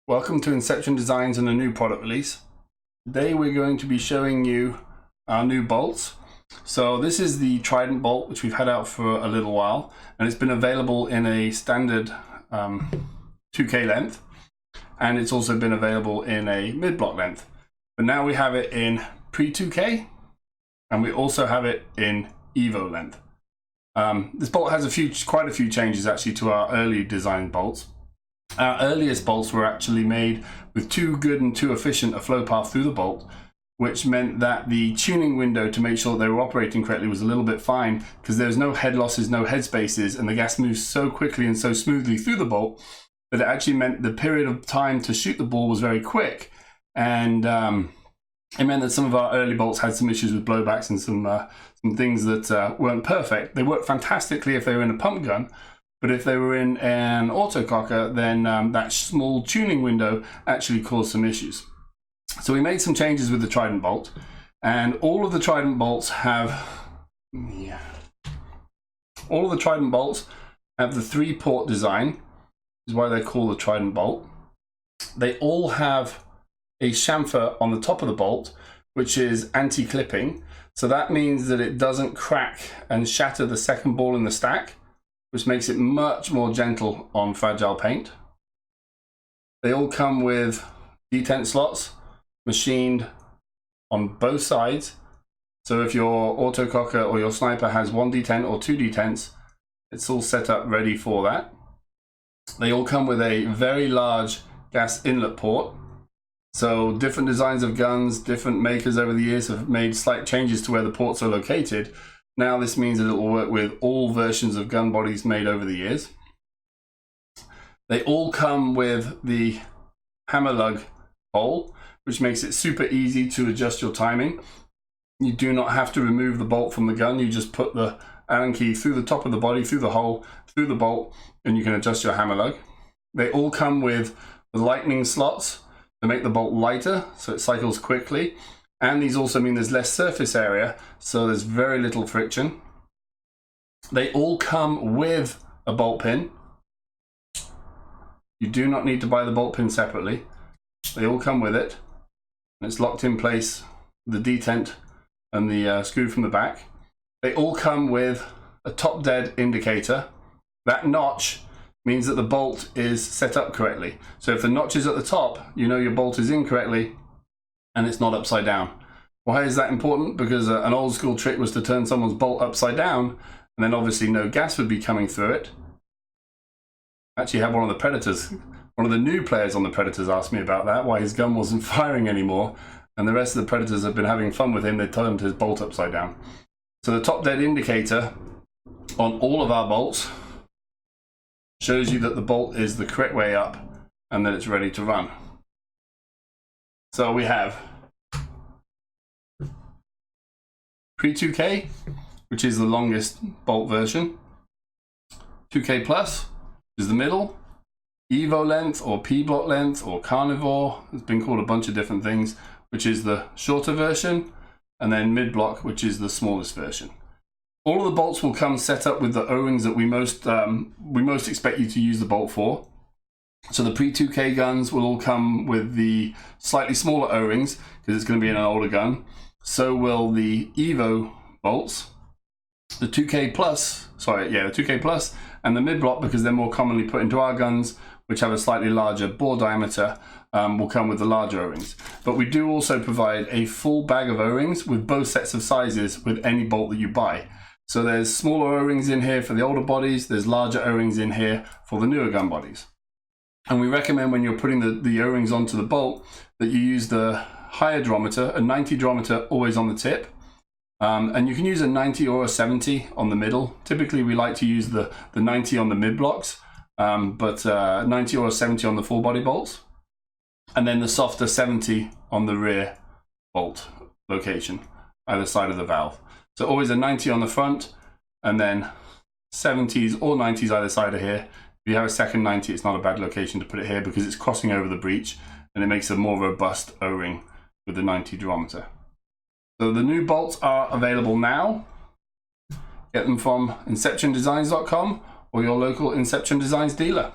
Welcome to Inception Designs and a new product release. Today we're going to be showing you our new bolts. So this is the Trident bolt, which we've had out for a little while, and it's been available in a standard 2K length, and it's also been available in a mid-block length. But now we have it in pre-2K, and we also have it in Evo length. This bolt has quite a few changes actually to our early design bolts. Our earliest bolts were actually made with too good and too efficient a flow path through the bolt, which meant that the tuning window to make sure they were operating correctly was a little bit fine, because there's no head losses, no head spaces, and the gas moves so quickly and so smoothly through the bolt that it actually meant the period of time to shoot the ball was very quick. And it meant that some of our early bolts had some issues with blowbacks and some things that weren't perfect. They worked fantastically if they were in a pump gun, but if they were in an autococker, then that small tuning window actually caused some issues. So we made some changes with the Trident bolt, and all of the Trident bolts have the 3-port design, which is why they're called the Trident bolt. They all have a chamfer on the top of the bolt, which is anti-clipping. So that means that it doesn't crack and shatter the second ball in the stack, which makes it much more gentle on fragile paint. They all come with detent slots machined on both sides. So if your autococker or your sniper has 1 detent or 2 detents, it's all set up ready for that. They all come with a very large gas inlet port. So different designs of guns, different makers over the years have made slight changes to where the ports are located. Now this means that it will work with all versions of gun bodies made over the years. They all come with the hammer lug hole, which makes it super easy to adjust your timing. You do not have to remove the bolt from the gun. You just put the Allen key through the top of the body, through the hole, through the bolt, and you can adjust your hammer lug. They all come with the lightning slots to make the bolt lighter so it cycles quickly. And these also mean there's less surface area, so there's very little friction. They all come with a bolt pin. You do not need to buy the bolt pin separately. They all come with it. It's locked in place with the detent and the screw from the back. They all come with a top dead indicator. That notch means that the bolt is set up correctly. So if the notch is at the top, you know your bolt is in correctly and it's not upside down. Why is that important? Because an old school trick was to turn someone's bolt upside down, and then obviously no gas would be coming through it. I actually had one of the new players on the Predators asked me about that, why his gun wasn't firing anymore, and the rest of the Predators have been having fun with him. They turned his bolt upside down. So the top dead indicator on all of our bolts shows you that the bolt is the correct way up and that it's ready to run. So we have pre-2K, which is the longest bolt version, 2K plus is the middle, Evo length or P-block length or Carnivore, it's been called a bunch of different things, which is the shorter version, and then mid-block, which is the smallest version. All of the bolts will come set up with the O-rings that we most expect you to use the bolt for. So the pre-2K guns will all come with the slightly smaller O-rings because it's going to be in an older gun. So will the Evo bolts, the 2K plus, the 2K plus and the mid-block, because they're more commonly put into our guns, which have a slightly larger bore diameter, will come with the larger O-rings. But we do also provide a full bag of O-rings with both sets of sizes with any bolt that you buy. So there's smaller O-rings in here for the older bodies, there's larger O-rings in here for the newer gun bodies. And we recommend when you're putting the O-rings onto the bolt that you use the high hydrometer, a 90 hydrometer always on the tip. And you can use a 90 or a 70 on the middle. Typically we like to use the 90 on the mid blocks, but 90 or a 70 on the full body bolts. And then the softer 70 on the rear bolt location, either side of the valve. So always a 90 on the front, and then 70s or 90s either side of here. If you have a second 90, it's not a bad location to put it here because it's crossing over the breech and it makes a more robust O-ring with the 90 hydrometer. So the new bolts are available now. Get them from inceptiondesigns.com or your local Inception Designs dealer.